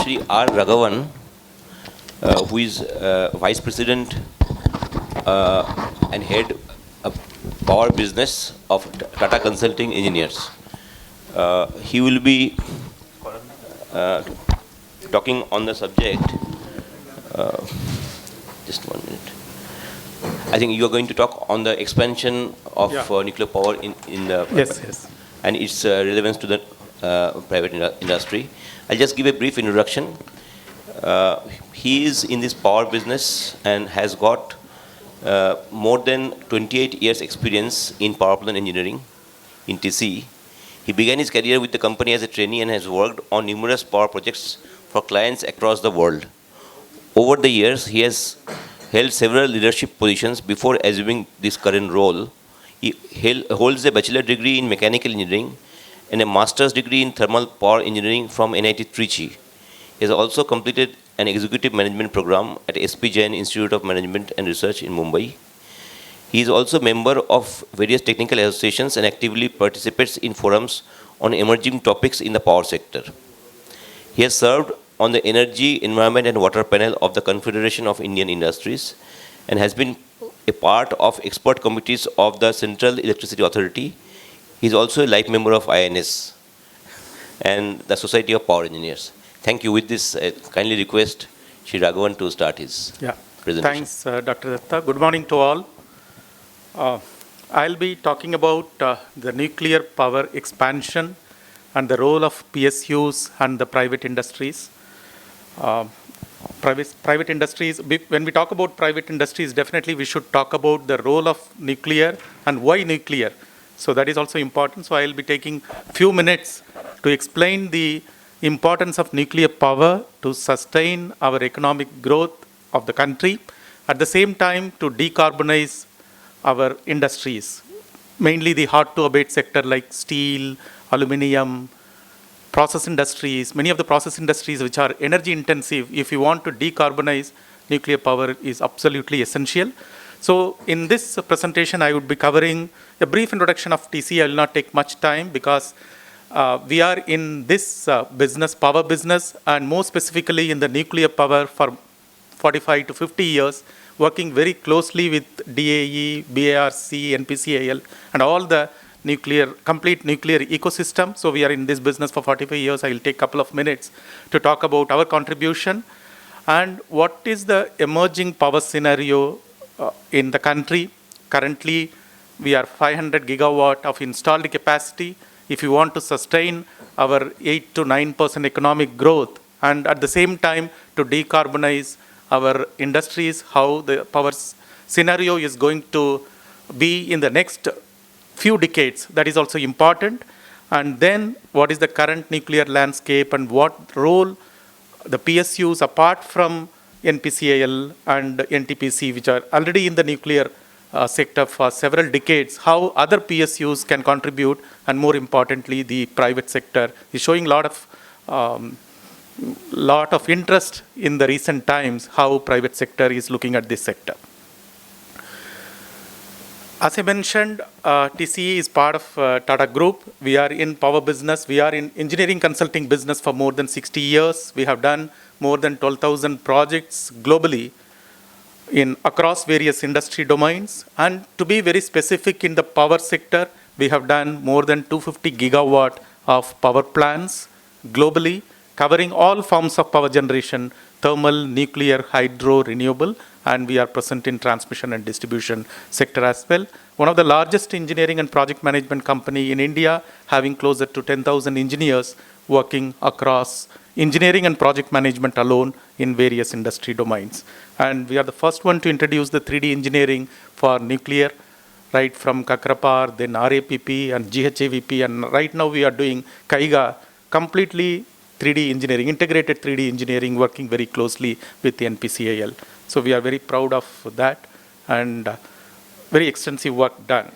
Shri Raghvan, who is Vice President and Head of Power Business of Tata Consulting Engineers. He will be talking on the subject. Just 1 minute. I think you are going to talk on the expansion of nuclear power in the yes, and its relevance to the private industry. I'll just give a brief introduction. He is in this power business and has got more than 28 years experience in power plant engineering in TC. He began his career with the company as a trainee and has worked on numerous power projects for clients across the world. Over the years, he has held several leadership positions before assuming this current role. He holds a bachelor degree in mechanical engineering and a master's degree in thermal power engineering from NIT Trichy. He has also completed an executive management program at SP Jain Institute of Management and Research in Mumbai. He is also a member of various technical associations and actively participates in forums on emerging topics in the power sector. He has served on the Energy, Environment and Water panel of the Confederation of Indian Industries and has been a part of expert committees of the Central Electricity Authority. He is also a life member of INS and the Society of Power Engineers. Thank you. With this, I kindly request Shri Raghvan to start his presentation. Thanks, Dr. Datta. Good morning to all. I'll be talking about the nuclear power expansion and the role of PSUs and the private industries. Private industries, when we talk about private industries, definitely we should talk about the role of nuclear and why nuclear. So that is also important. So I'll be taking few minutes to explain the importance of nuclear power to sustain our economic growth of the country, at the same time to decarbonize our industries, mainly the hard to abate sector like steel, aluminium, process industries. Many of the process industries which are energy intensive, if you want to decarbonize, nuclear power is absolutely essential. So in this presentation, I would be covering a brief introduction of TC. I will not take much time because we are in this business, power business, and more specifically in the nuclear power for 45 to 50 years, working very closely with DAE, BARC, NPCIL, and all the complete nuclear ecosystem. So we are in this business for 45 years. I will take a couple of minutes to talk about our contribution and what is the emerging power scenario in the country. Currently, we are 500 gigawatt of installed capacity. If you want to sustain our 8 to 9% economic growth and at the same time to decarbonize our industries, how the power scenario is going to be in the next few decades, that is also important. And then what is the current nuclear landscape and what role the PSUs, apart from NPCIL and NTPC, which are already in the nuclear sector for several decades, how other PSUs can contribute, and more importantly, the private sector is showing lot of interest in the recent times, how private sector is looking at this sector. As I mentioned, TCE is part of Tata Group. We are in power business. We are in engineering consulting business for more than 60 years. We have done more than 12,000 projects globally across various industry domains. And to be very specific in the power sector, we have done more than 250 gigawatt of power plants globally, covering all forms of power generation, thermal, nuclear, hydro, renewable, and we are present in transmission and distribution sector as well. One of the largest engineering and project management company in India, having closer to 10,000 engineers working across engineering and project management alone in various industry domains. And we are the first one to introduce the 3D engineering for nuclear, right from Kakrapar, then RAPP and GHAVP, and right now we are doing Kaiga, completely 3D engineering, integrated 3D engineering, working very closely with the NPCIL. So we are very proud of that and very extensive work done.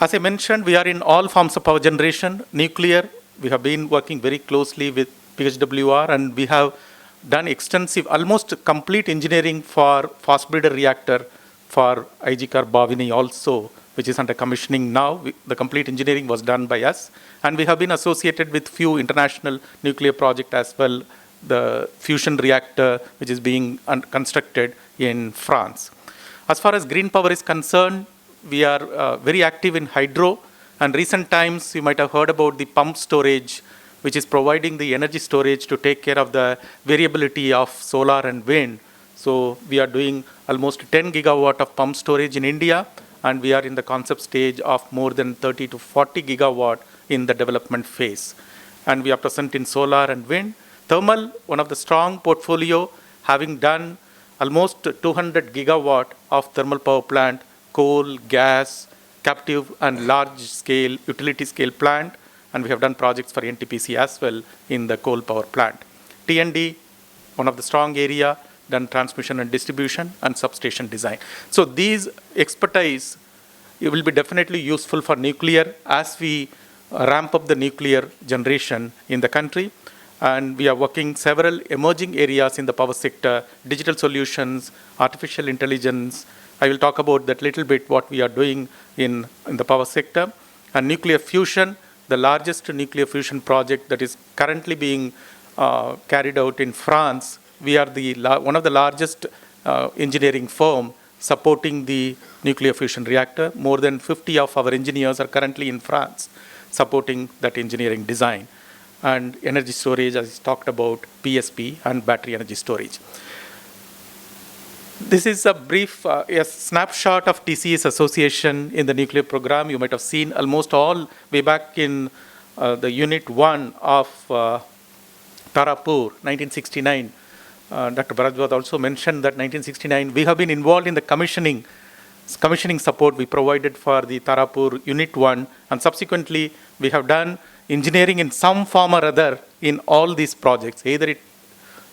As I mentioned, we are in all forms of power generation. Nuclear, we have been working very closely with PHWR and we have done extensive, almost complete engineering for fast breeder reactor for IGCAR Bhavini also which is under commissioning now. The complete engineering was done by us. And we have been associated with few international nuclear projects as well, the fusion reactor, which is being constructed in France. As far as green power is concerned, we are very active in hydro. And recent times, you might have heard about the pump storage, which is providing the energy storage to take care of the variability of solar and wind. So we are doing almost 10 gigawatt of pump storage in India, and we are in the concept stage of more than 30 to 40 gigawatt in the development phase. And we are present in solar and wind. Thermal, one of the strong portfolio, having done almost 200 gigawatt of thermal power plant, coal, gas, captive and large scale, utility scale plant, and we have done projects for NTPC as well in the coal power plant. T&D, one of the strong area, done transmission and distribution and substation design. So these expertise, it will be definitely useful for nuclear as we ramp up the nuclear generation in the country. And we are working several emerging areas in the power sector, digital solutions, artificial intelligence. I will talk about that little bit, what we are doing in the power sector. And nuclear fusion, the largest nuclear fusion project that is currently being carried out in France. We are one of the largest engineering firm supporting the nuclear fusion reactor. More than 50 of our engineers are currently in France supporting that engineering design. And energy storage, as I talked about, PSP and battery energy storage. This is a brief a snapshot of TCS association in the nuclear program. You might have seen almost all way back in the Unit 1 of Tarapur, 1969. Dr. Bharadwaj also mentioned that 1969, we have been involved in the commissioning support we provided for the Tarapur Unit 1, and subsequently we have done engineering in some form or other in all these projects, either it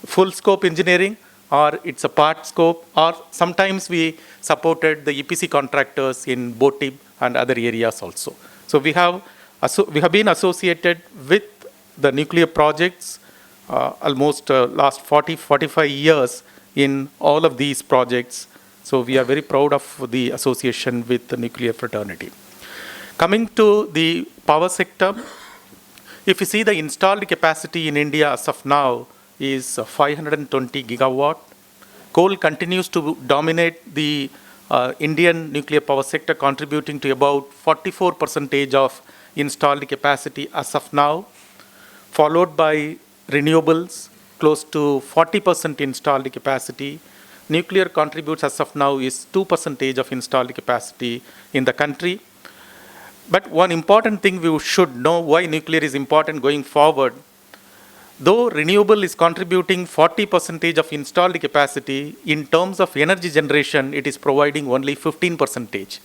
full scope engineering or it's a part scope, or sometimes we supported the EPC contractors in BOTIB and other areas also. So we have been associated with the nuclear projects almost last 45 years in all of these projects. So we are very proud of the association with the nuclear fraternity. Coming to the power sector, if you see the installed capacity in India as of now is 520 gigawatt. Coal continues to dominate the Indian nuclear power sector, contributing to about 44% of installed capacity as of now, followed by renewables, close to 40% installed capacity. Nuclear contributes as of now is 2% of installed capacity in the country. But one important thing we should know why nuclear is important going forward. Though renewable is contributing 40% of installed capacity, in terms of energy generation, it is providing only 15%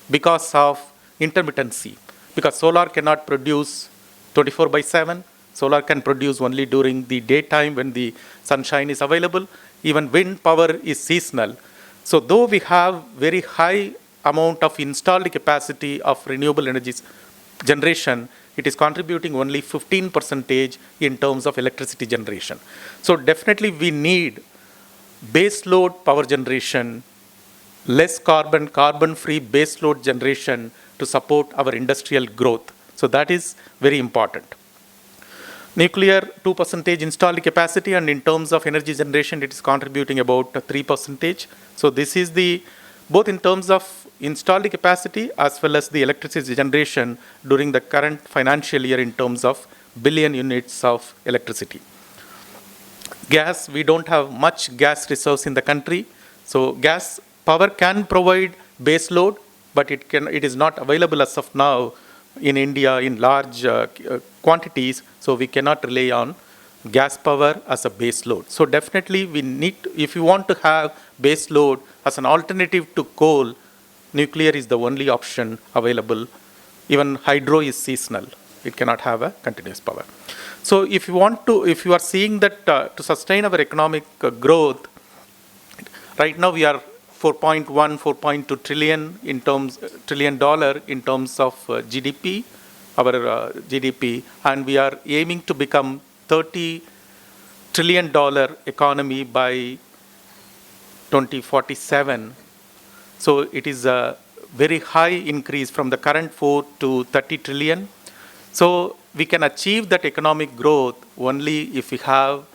because of intermittency. Because solar cannot produce 24/7. Solar can produce only during the daytime when the sunshine is available. Even wind power is seasonal. So though we have very high amount of installed capacity of renewable energy generation, it is contributing only 15% in terms of electricity generation. So definitely we need base load power generation, less carbon-free base load generation to support our industrial growth. So that is very important. Nuclear, 2% installed capacity, and in terms of energy generation, it is contributing about 3%. So this is both in terms of installed capacity as well as the electricity generation during the current financial year in terms of billion units of electricity. Gas, we don't have much gas resource in the country. So gas power can provide base load, but it is not available as of now in India in large quantities. So we cannot rely on gas power as a base load. So definitely we need, if you want to have base load as an alternative to coal, nuclear is the only option available. Even hydro is seasonal. It cannot have a continuous power. So if you are seeing that to sustain our economic growth, right now we are 4.2 trillion trillion dollar in terms of GDP, our GDP, and we are aiming to become $30 trillion economy by 2047. So it is a very high increase from the current 4 to 30 trillion. So we can achieve that economic growth only if we have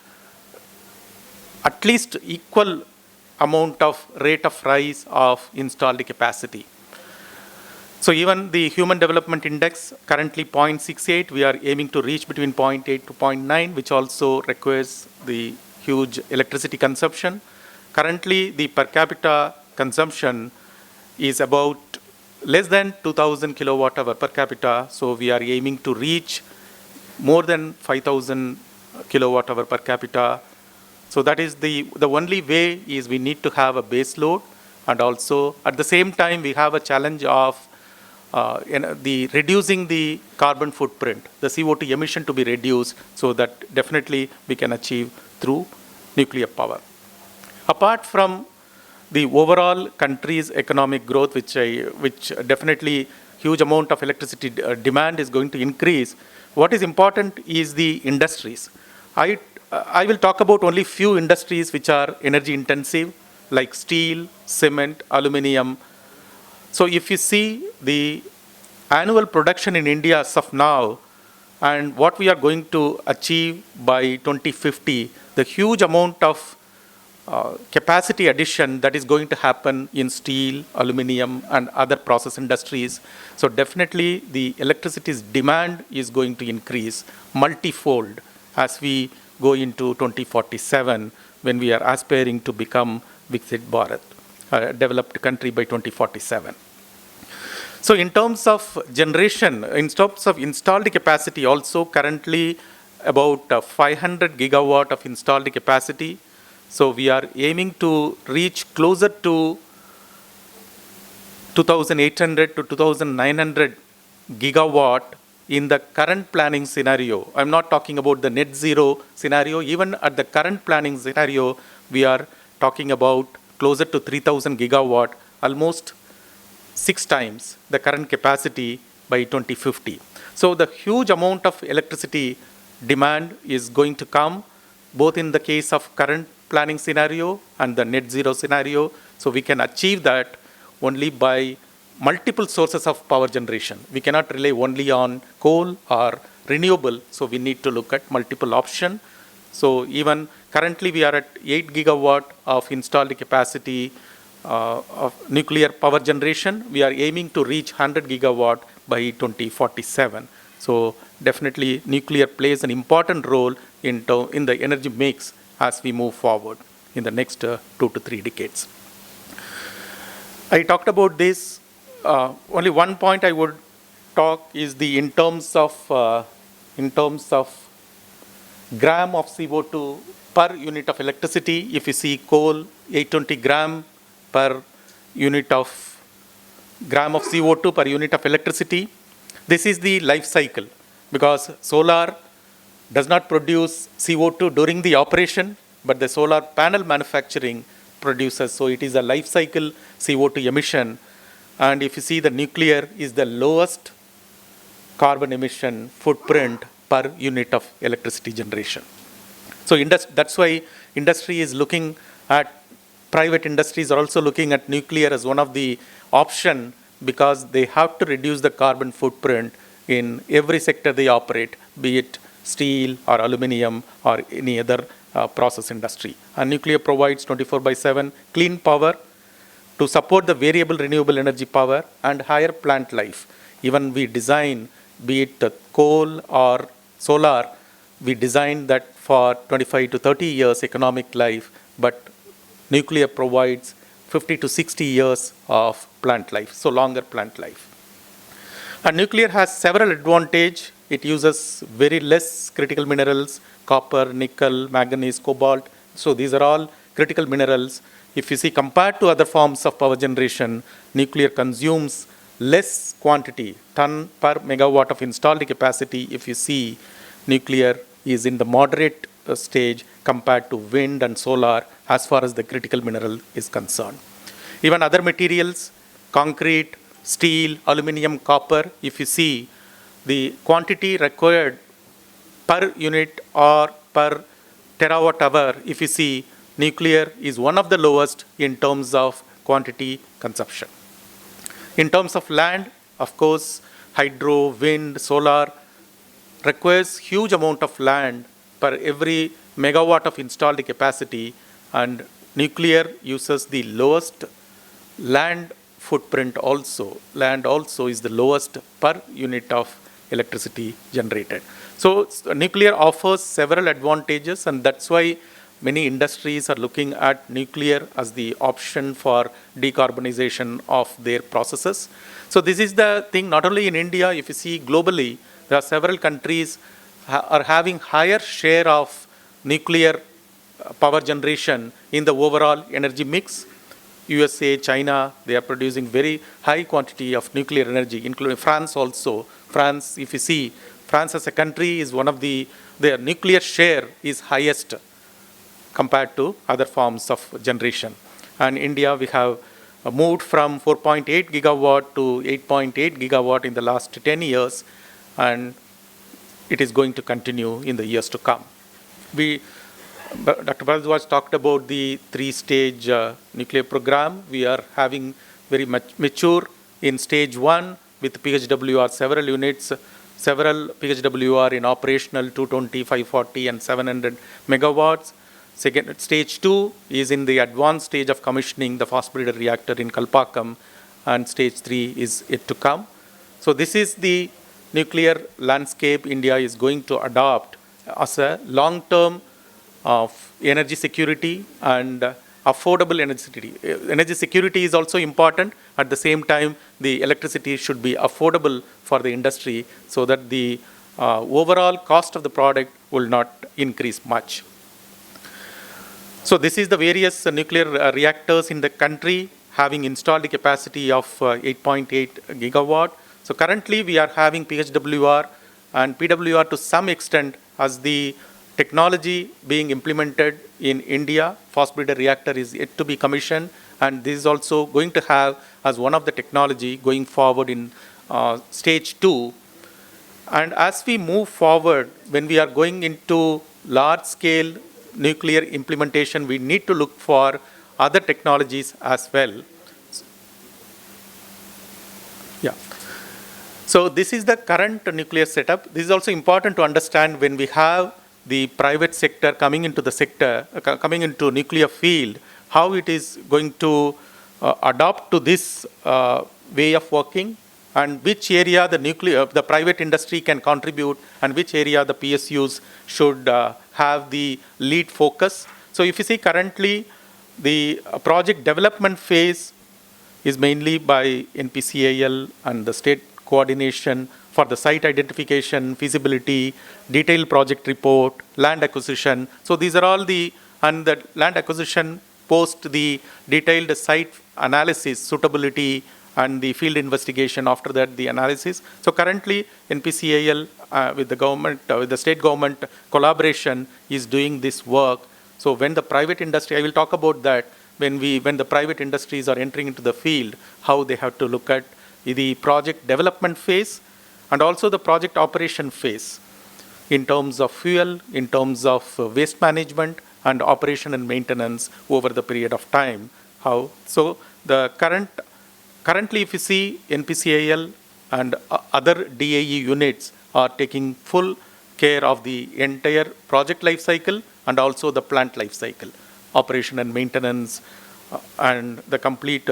at least equal amount of rate of rise of installed capacity. So even the Human Development Index, currently 0.68, we are aiming to reach between 0.8 to 0.9, which also requires the huge electricity consumption. Currently, the per capita consumption is about less than 2,000 kilowatt hour per capita. So we are aiming to reach more than 5,000 kilowatt hour per capita. So that is the only way is we need to have a base load, and also at the same time we have a challenge of the reducing the carbon footprint, the CO2 emission to be reduced, so that definitely we can achieve through nuclear power. Apart from the overall country's economic growth, which definitely huge amount of electricity demand is going to increase, what is important is the industries. I will talk about only few industries which are energy intensive, like steel, cement, aluminium. So if you see the annual production in India as of now, and what we are going to achieve by 2050, the huge amount of capacity addition that is going to happen in steel, aluminium, and other process industries. So definitely the electricity's demand is going to increase multifold as we go into 2047, when we are aspiring to become Viksit Bharat, a developed country by 2047. So in terms of generation, in terms of installed capacity, also currently about 500 gigawatt of installed capacity. So we are aiming to reach closer to 2,800 to 2,900 gigawatt in the current planning scenario. I'm not talking about the net zero scenario. Even at the current planning scenario, we are talking about closer to 3,000 gigawatt, almost 6 times the current capacity by 2050. So the huge amount of electricity demand is going to come, both in the case of current planning scenario and the net zero scenario. So we can achieve that only by multiple sources of power generation. We cannot rely only on coal or renewable, so we need to look at multiple options. So even currently we are at 8 gigawatt of installed capacity of nuclear power generation. We are aiming to reach 100 gigawatt by 2047. So definitely nuclear plays an important role in the energy mix as we move forward in the next 2 to 3 decades. I talked about this. Only one point I would talk is the in terms of gram of CO2 per unit of electricity. If you see coal, 820 gram per unit of gram of CO2 per unit of electricity. This is the life cycle, because solar does not produce CO2 during the operation, but the solar panel manufacturing produces. So it is a life cycle CO2 emission. And if you see, the nuclear is the lowest carbon emission footprint per unit of electricity generation. So that's why industry is looking at, private industries are also looking at nuclear as one of the option, because they have to reduce the carbon footprint in every sector they operate, be it steel or aluminium or any other process industry. And nuclear provides 24/7 clean power to support the variable renewable energy power and higher plant life. Even we design, be it coal or solar, we design that for 25 to 30 years economic life, but nuclear provides 50 to 60 years of plant life, so longer plant life. And nuclear has several advantages. It uses very less critical minerals, copper, nickel, manganese, cobalt. So these are all critical minerals. If you see, compared to other forms of power generation, nuclear consumes less quantity, ton per megawatt of installed capacity. If you see, nuclear is in the moderate stage compared to wind and solar as far as the critical mineral is concerned. Even other materials, concrete, steel, aluminium, copper, if you see, the quantity required per unit or per terawatt hour, if you see, nuclear is one of the lowest in terms of quantity consumption. In terms of land, of course, hydro, wind, solar requires huge amount of land per every megawatt of installed capacity, and nuclear uses the lowest land footprint also. Land also is the lowest per unit of electricity generated. So nuclear offers several advantages, and that's why many industries are looking at nuclear as the option for decarbonization of their processes. So this is the thing, not only in India, if you see globally, there are several countries are having higher share of nuclear power generation in the overall energy mix. USA, China, they are producing very high quantity of nuclear energy, including France also. France, if you see, France as a country is one of their nuclear share is highest compared to other forms of generation. And India, we have moved from 4.8 gigawatt to 8.8 gigawatt in the last 10 years, and it is going to continue in the years to come. Dr. Bharadwaj talked about the three-stage nuclear program. We are having very much mature in stage 1 with PHWR several units, several PHWR in operational 220, 540 and 700 megawatts. Second, stage 2 is in the advanced stage of commissioning the fast breeder reactor in Kalpakkam, and stage 3 is yet to come. So this is the nuclear landscape India is going to adopt as a long-term of energy security and affordable energy security. Energy security is also important. At the same time, the electricity should be affordable for the industry so that the overall cost of the product will not increase much. So this is the various nuclear reactors in the country having installed capacity of 8.8 gigawatt. So currently we are having PHWR and PWR to some extent as the technology being implemented in India. Fast breeder reactor is yet to be commissioned, and this is also going to have as one of the technology going forward in stage 2. And as we move forward, when we are going into large scale nuclear implementation, we need to look for other technologies as well. Yeah. So this is the current nuclear setup. This is also important to understand when we have the private sector coming into the sector, coming into nuclear field, how it is going to adopt to this way of working, and which area the private industry can contribute, and which area the PSUs should have the lead focus. So if you see currently, the project development phase is mainly by NPCIL and the state coordination for the site identification, feasibility, detailed project report, land acquisition. So these are all and the land acquisition post the detailed site analysis, suitability, and the field investigation, after that the analysis. So currently NPCIL with the government, with the state government collaboration is doing this work. So when the private industry, I will talk about that, when the private industries are entering into the field, how they have to look at the project development phase and also the project operation phase in terms of fuel, in terms of waste management and operation and maintenance over the period of time. So the currently if you see NPCIL and other DAE units are taking full care of the entire project life cycle and also the plant life cycle, operation and maintenance, and the complete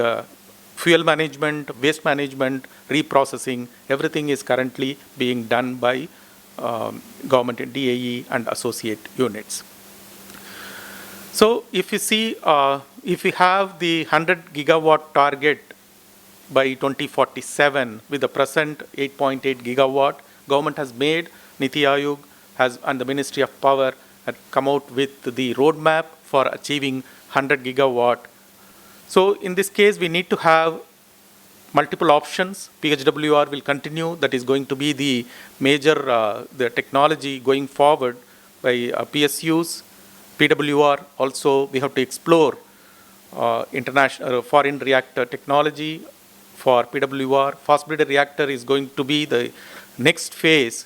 fuel management, waste management, reprocessing, everything is currently being done by government DAE and associate units. So if you see, if we have the 100 gigawatt target by 2047 with the present 8.8 gigawatt, government has made, Niti Aayog and the Ministry of Power had come out with the roadmap for achieving 100 gigawatt. So in this case, we need to have multiple options. PHWR will continue. That is going to be the major the technology going forward by PSUs. PWR also we have to explore international foreign reactor technology for PWR. Fast breeder reactor is going to be the next phase.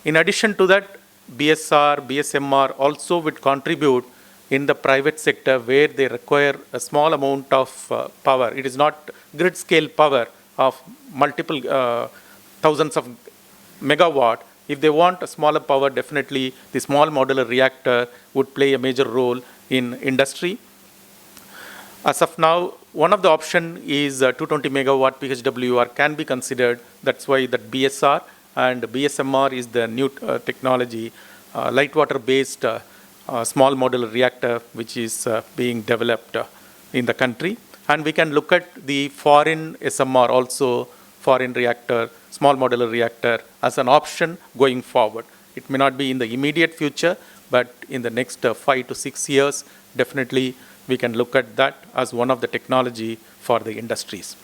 In addition to that, BSR, BSMR also would contribute in the private sector where they require a small amount of power. It is not grid scale power of multiple thousands of megawatt. If they want a smaller power, definitely the small modular reactor would play a major role in industry. As of now, one of the option is 220 megawatt PHWR can be considered. That's why that BSR and BSMR is the new technology, light water based small modular reactor, which is being developed in the country. And we can look at the foreign SMR also, foreign reactor, small modular reactor as an option going forward. It may not be in the immediate future, but in the next 5 to 6 years, definitely we can look at that as one of the technology for the industries.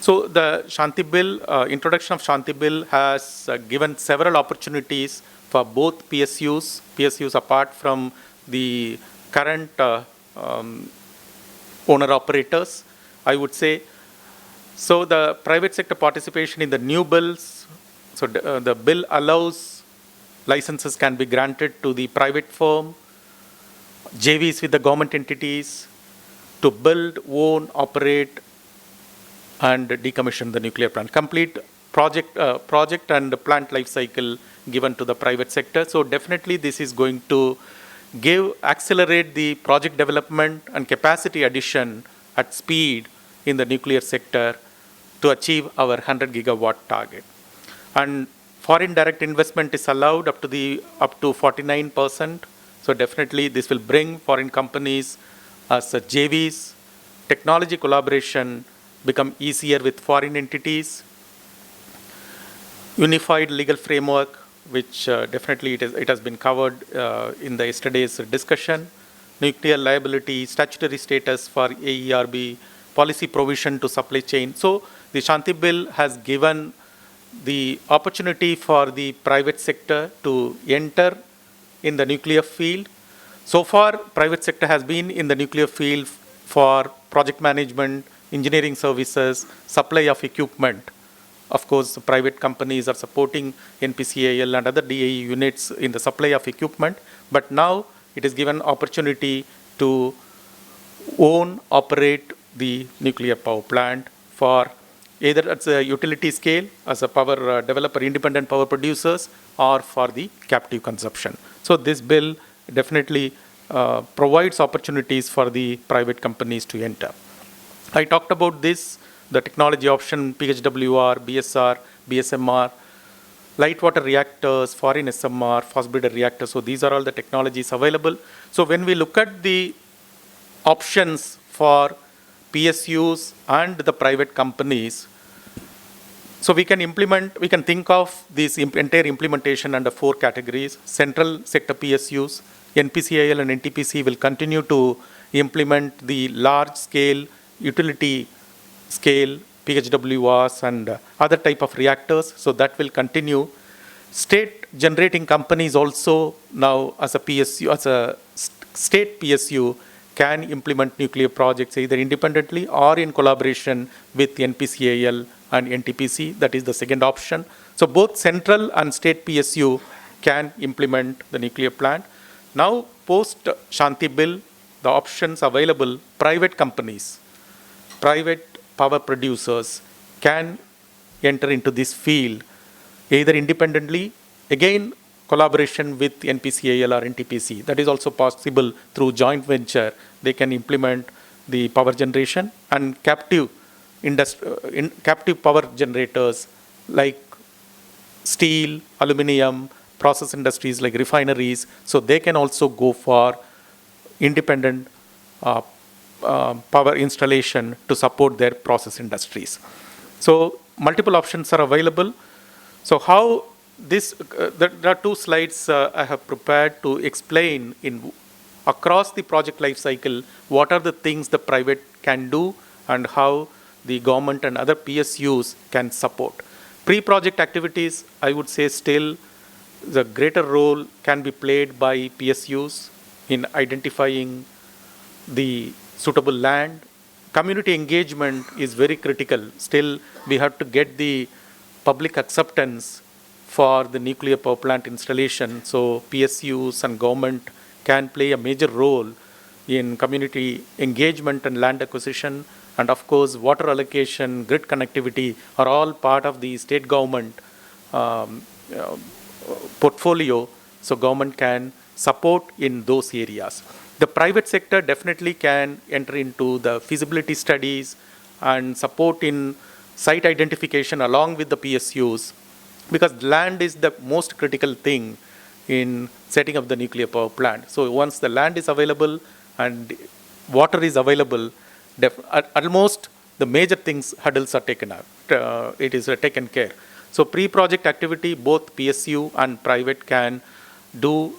So the Shanti Bill, introduction of Shanti Bill has given several opportunities for both PSUs apart from the current owner-operators, I would say. So the private sector participation in the new bills, so the bill allows licenses can be granted to the private firm, JVs with the government entities to build, own, operate, and decommission the nuclear plant. Complete project and plant life cycle given to the private sector. So definitely this is going to accelerate the project development and capacity addition at speed in the nuclear sector to achieve our 100 gigawatt target. And foreign direct investment is allowed up to 49%. So definitely this will bring foreign companies as JVs, technology collaboration become easier with foreign entities, unified legal framework, which definitely it has been covered in the yesterday's discussion, nuclear liability, statutory status for AERB, policy provision to supply chain. So the Shanti Bill has given the opportunity for the private sector to enter in the nuclear field. So far, private sector has been in the nuclear field for project management, engineering services, supply of equipment. Of course, private companies are supporting NPCIL and other DAE units in the supply of equipment, but now it is given opportunity to own, operate the nuclear power plant for either at a utility scale as a power developer, independent power producers, or for the captive consumption. So this bill definitely provides opportunities for the private companies to enter. I talked about this, the technology option, PHWR, BSR, BSMR, light water reactors, foreign SMR, fast breeder reactors. So these are all the technologies available. So when we look at the options for PSUs and the private companies, so we can think of this entire implementation under 4 categories. Central sector PSUs, NPCIL and NTPC will continue to implement the large scale, utility scale PHWRs and other type of reactors. So that will continue. State generating companies also now as a PSU, as a state PSU can implement nuclear projects either independently or in collaboration with NPCIL and NTPC. That is the second option. So both central and state PSU can implement the nuclear plant. Now post Shanti Bill, the options available, private companies, private power producers can enter into this field either independently, again collaboration with NPCIL or NTPC. That is also possible through joint venture. They can implement the power generation and captive power generators like steel, aluminum, process industries like refineries. So they can also go for independent power installation to support their process industries. So multiple options are available. So how this, there are 2 slides I have prepared to explain across the project life cycle, what are the things the private can do and how the government and other PSUs can support. Pre-project activities, I would say still the greater role can be played by PSUs in identifying the suitable land. Community engagement is very critical. Still, we have to get the public acceptance for the nuclear power plant installation. So PSUs and government can play a major role in community engagement and land acquisition And of course, water allocation, grid connectivity are all part of the state government um, uh, portfolio, so government can support in those areas. The private sector definitely can enter into the feasibility studies and support in site identification along with the PSUs, because land is the most critical thing in setting up the nuclear power plant. So once the land is available and water is available, almost the major things, hurdles are taken out. It is taken care. So pre-project activity, both PSU and private can do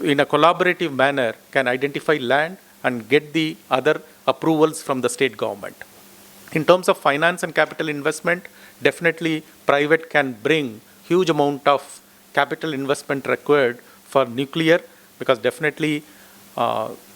in a collaborative manner, can identify land and get the other approvals from the state government. In terms of finance and capital investment, definitely private can bring huge amount of capital investment required for nuclear, because definitely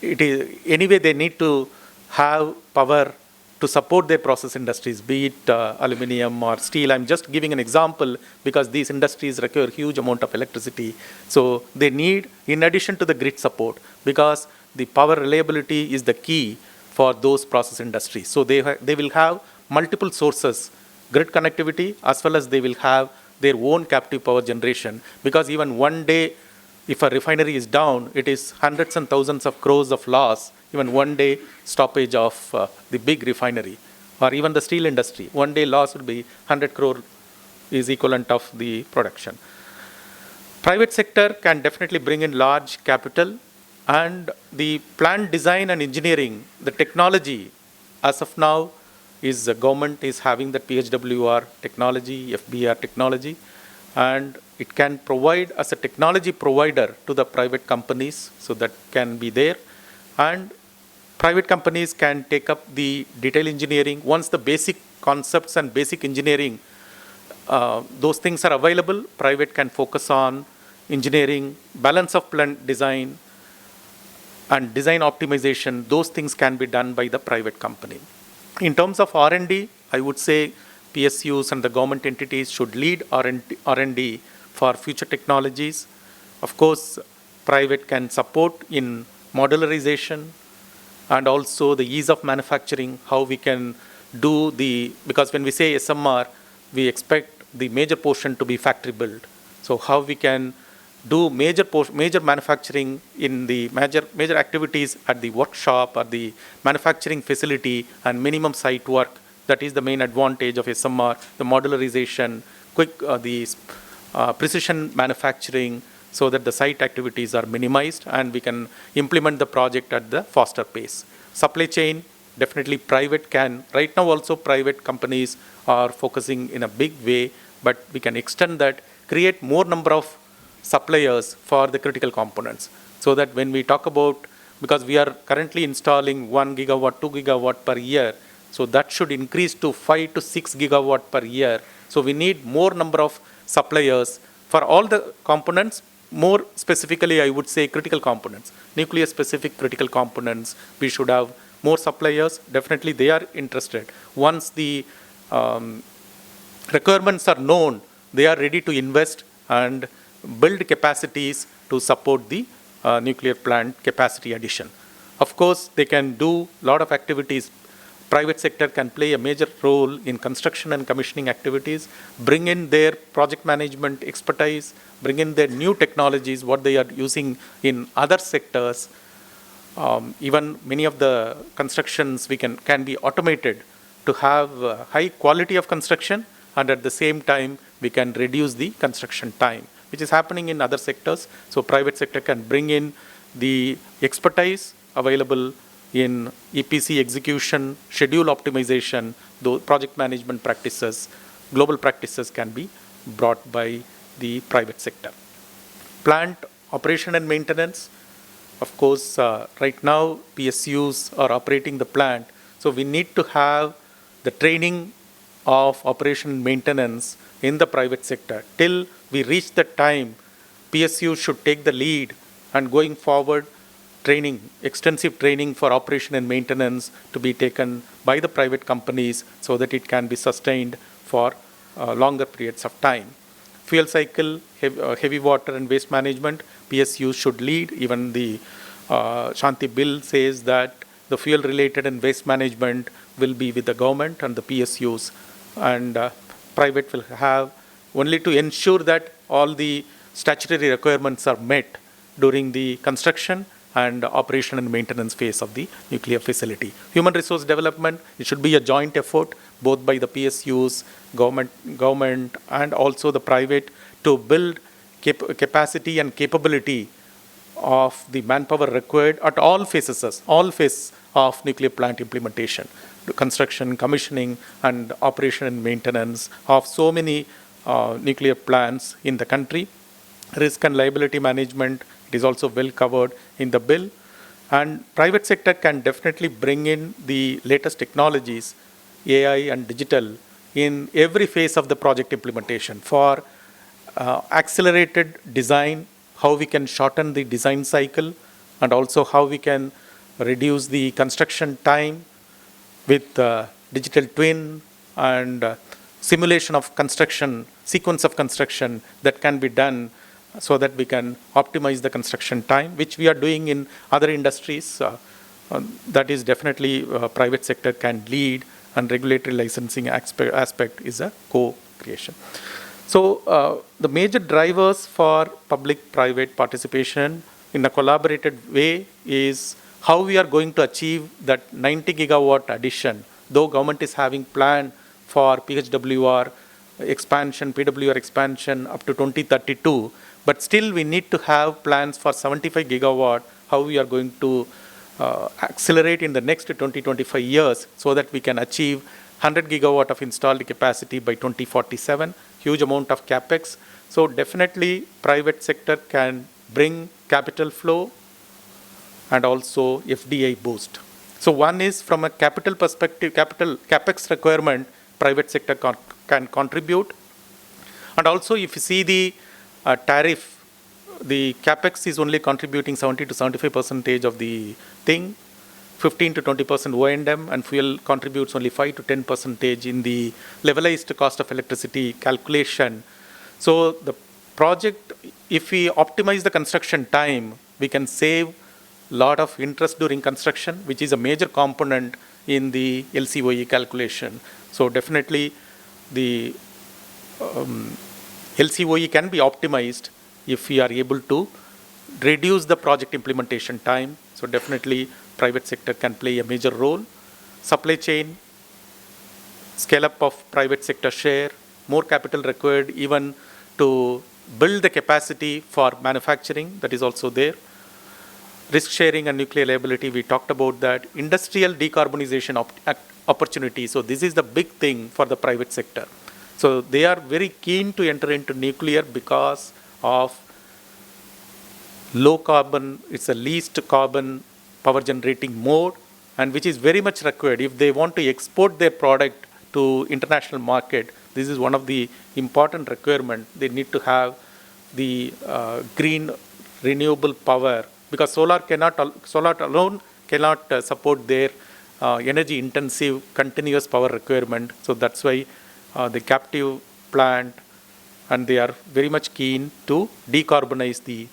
it is anyway they need to have power to support their process industries, be it aluminum or steel. I'm just giving an example because these industries require huge amount of electricity. So they need, in addition to the grid support, because the power reliability is the key for those process industries. So they will have multiple sources, grid connectivity, as well as they will have their own captive power generation. Because even one day, if a refinery is down, it is hundreds and thousands of crores of loss. Even one day stoppage of the big refinery, or even the steel industry, one day loss would be 100 crore is equivalent of the production. Private sector can definitely bring in large capital, and the plant design and engineering, the technology, as of now, is the government is having the PHWR technology, FBR technology, and it can provide as a technology provider to the private companies, so that can be there. And private companies can take up the detail engineering. Once the basic concepts and basic engineering, those things are available, private can focus on engineering, balance of plant design, and design optimization. Those things can be done by the private company. In terms of R&D, I would say PSUs and the government entities should lead R&D for future technologies. Of course, private can support in modularization and also the ease of manufacturing, how we can do because when we say SMR, we expect the major portion to be factory built. So how we can do major manufacturing in the major activities at the workshop or the manufacturing facility and minimum site work. That is the main advantage of SMR, the modularization, precision manufacturing, so that the site activities are minimized and we can implement the project at the faster pace. Supply chain, definitely private can. Right now also private companies are focusing in a big way, but we can extend that, create more number of suppliers for the critical components, so that when we talk about, because we are currently installing 1 gigawatt, 2 gigawatt per year, so that should increase to 5 to 6 gigawatt per year. So we need more number of suppliers for all the components. More specifically, I would say critical components, nuclear specific critical components. We should have more suppliers. Definitely they are interested. Once the requirements are known, they are ready to invest and build capacities to support the nuclear plant capacity addition. Of course, they can do a lot of activities. Private sector can play a major role in construction and commissioning activities, bring in their project management expertise, bring in their new technologies, what they are using in other sectors. Even many of the constructions can be automated to have high quality of construction, and at the same time we can reduce the construction time, which is happening in other sectors. So private sector can bring in the expertise available in EPC execution, schedule optimization, those project management practices, global practices can be brought by the private sector. Plant operation and maintenance, of course, right now PSUs are operating the plant, so we need to have the training of operation and maintenance in the private sector. Till we reach that time, PSU should take the lead, and going forward, training, extensive training for operation and maintenance to be taken by the private companies, so that it can be sustained for longer periods of time. Fuel cycle, heavy water and waste management, PSU should lead. Even the Shanti bill says that the fuel related and waste management will be with the government and the PSUs, and private will have only to ensure that all the statutory requirements are met during the construction and operation and maintenance phase of the nuclear facility. Human resource development, it should be a joint effort both by the PSUs, government and also the private to build capacity and capability of the manpower required at all phases of nuclear plant implementation, construction, commissioning, and operation and maintenance of so many nuclear plants in the country. Risk and liability management, it is also well covered in the bill. And private sector can definitely bring in the latest technologies, AI and digital, in every phase of the project implementation for accelerated design, how we can shorten the design cycle, and also how we can reduce the construction time with digital twin and simulation of construction, sequence of construction that can be done so that we can optimize the construction time, which we are doing in other industries. That is definitely private sector can lead, and regulatory licensing aspect is a co-creation. So the major drivers for public-private participation in a collaborated way is how we are going to achieve that 90 gigawatt addition, though government is having plan for PHWR expansion, PWR expansion up to 2032, but still we need to have plans for 75 gigawatt, how we are going to accelerate in the next 20-25 years so that we can achieve 100 gigawatt of installed capacity by 2047, huge amount of capex. So definitely private sector can bring capital flow and also FDI boost. So one is from a capital perspective, capex requirement, private sector can contribute. And also if you see the tariff, the capex is only contributing 70 to 75% of the thing, 15 to 20% O&M, and fuel contributes only 5 to 10% in the levelized cost of electricity calculation. So the project, if we optimize the construction time, we can save a lot of interest during construction, which is a major component in the LCOE calculation. So definitely the LCOE can be optimized if we are able to reduce the project implementation time. So definitely private sector can play a major role. Supply chain, scale up of private sector share, more capital required even to build the capacity for manufacturing, that is also there. Risk sharing and nuclear liability, we talked about that. Industrial decarbonization opportunity, so this is the big thing for the private sector. So they are very keen to enter into nuclear because of low carbon, it's a least carbon power generating mode, and which is very much required. If they want to export their product to international market, this is one of the important requirements. They need to have the green renewable power, because solar alone cannot support their energy intensive continuous power requirement. So that's why the captive plant, and they are very much keen to decarbonize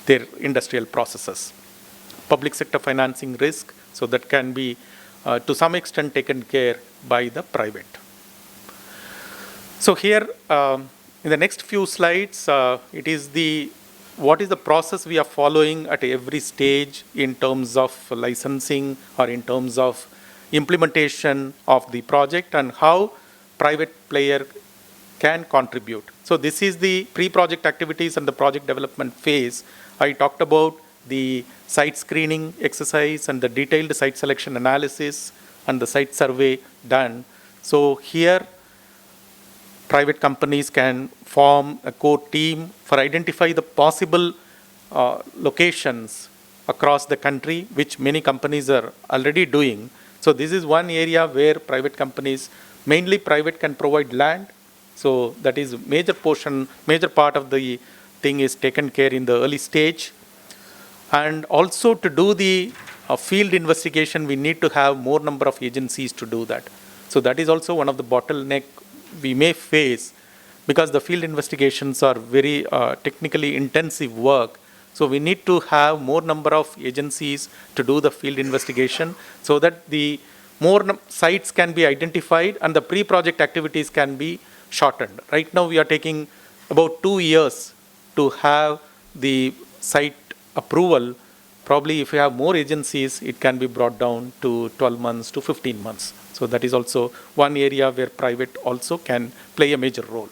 their industrial processes. Public sector financing risk, so that can be to some extent taken care by the private. So here in the next few slides, it is what is the process we are following at every stage in terms of licensing or in terms of implementation of the project, and how private player can contribute. So this is the pre-project activities and the project development phase. I talked about the site screening exercise and the detailed site selection analysis and the site survey done. So here private companies can form a core team for identify the possible locations across the country, which many companies are already doing. So this is one area where private companies, mainly private, can provide land. So that is major part of the thing is taken care in the early stage. And also to do the field investigation, we need to have more number of agencies to do that. So that is also one of the bottleneck we may face, because the field investigations are very technically intensive work. So we need to have more number of agencies to do the field investigation so that the more sites can be identified and the pre-project activities can be shortened. Right now we are taking about 2 years to have the site approval. Probably if you have more agencies, it can be brought down to 12 months to 15 months. So that is also one area where private also can play a major role.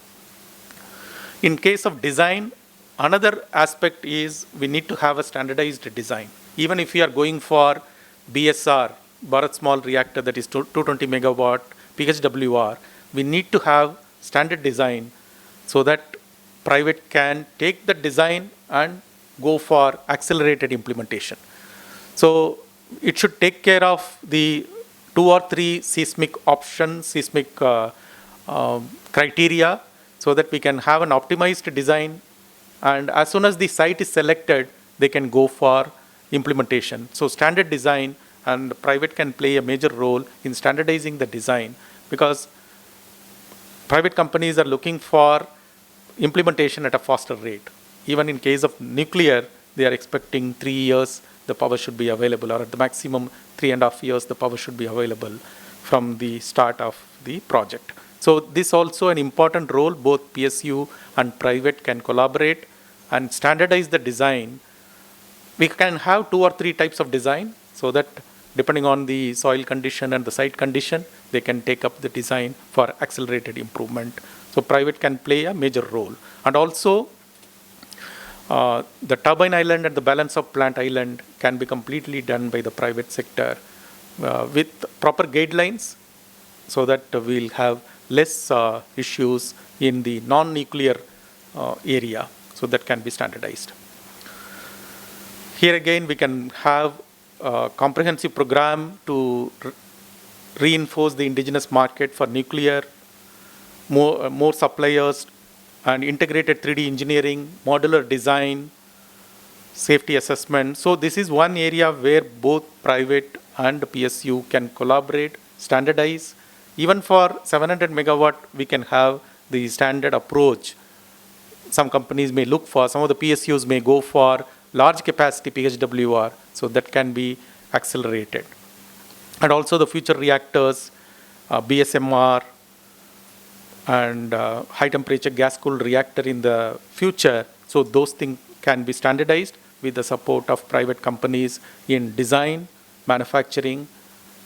In case of design, another aspect is we need to have a standardized design. Even if we are going for BSR, Bharat Small Reactor, that is 220 megawatt PHWR, we need to have standard design so that private can take the design and go for accelerated implementation. So it should take care of the 2 or 3 seismic options, seismic criteria, so that we can have an optimized design. And as soon as the site is selected, they can go for implementation. So standard design, and private can play a major role in standardizing the design, because private companies are looking for implementation at a faster rate. Even in case of nuclear, they are expecting 3 years the power should be available, or at the maximum 3.5 years the power should be available from the start of the project. So this also an important role. Both PSU and private can collaborate and standardize the design. We can have 2 or 3 types of design, so that depending on the soil condition and the site condition, they can take up the design for accelerated improvement. So private can play a major role. And also the turbine island and the balance of plant island can be completely done by the private sector with proper guidelines, so that we'll have less issues in the non-nuclear area. So that can be standardized. Here again, we can have a comprehensive program to reinforce the indigenous market for nuclear, more suppliers, and integrated 3D engineering, modular design, safety assessment. So this is one area where both private and PSU can collaborate, standardize. Even for 700 megawatt, we can have the standard approach. Some companies may look for, some of the PSUs may go for large capacity PHWR, so that can be accelerated. And also the future reactors, BSMR, and high temperature gas cooled reactor in the future. So those things can be standardized with the support of private companies in design, manufacturing,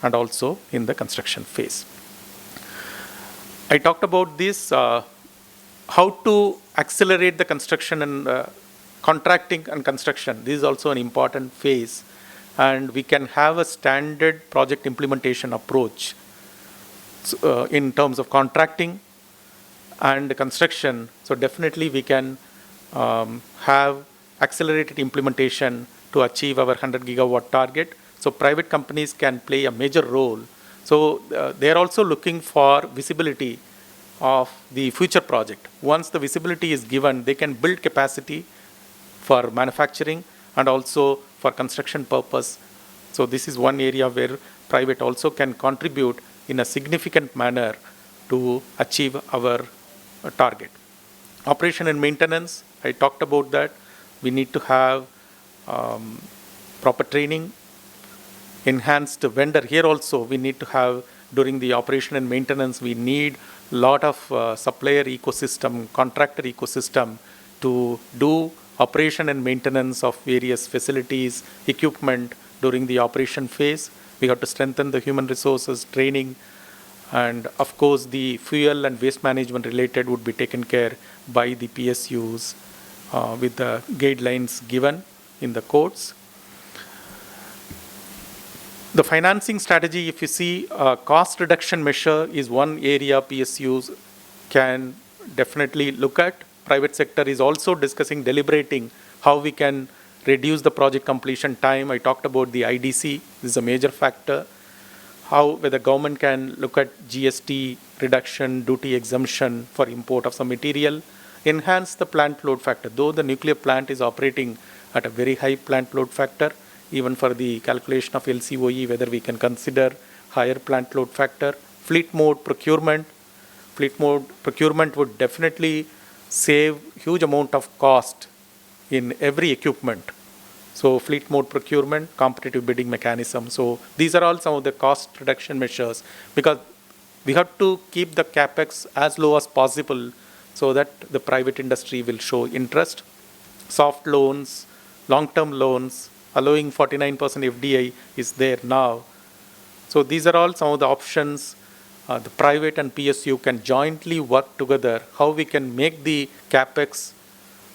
and also in the construction phase. I talked about this, how to accelerate the construction and contracting and construction. This is also an important phase, and we can have a standard project implementation approach in terms of contracting and construction. So definitely we can have accelerated implementation to achieve our 100 gigawatt target. So private companies can play a major role. So they are also looking for visibility of the future project. Once the visibility is given, they can build capacity for manufacturing and also for construction purpose. So this is one area where private also can contribute in a significant manner to achieve our target. Operation and maintenance, I talked about that. We need to have proper training, enhanced vendor. Here also we need to have, during the operation and maintenance, we need a lot of supplier ecosystem, contractor ecosystem to do operation and maintenance of various facilities, equipment during the operation phase. We have to strengthen the human resources, training, and of course the fuel and waste management related would be taken care by the PSUs with the guidelines given in the codes. The financing strategy, if you see, cost reduction measure is one area PSUs can definitely look at. Private sector is also discussing, deliberating how we can reduce the project completion time. I talked about the IDC, this is a major factor. How whether government can look at GST reduction, duty exemption for import of some material, enhance the plant load factor. Though the nuclear plant is operating at a very high plant load factor, even for the calculation of LCOE, whether we can consider higher plant load factor. Fleet mode procurement. Fleet mode procurement would definitely save huge amount of cost in every equipment. So fleet mode procurement, competitive bidding mechanism. So these are all some of the cost reduction measures, because we have to keep the capex as low as possible so that the private industry will show interest. Soft loans, long-term loans, allowing 49% FDI is there now. So these are all some of the options. The private and PSU can jointly work together, how we can make the capex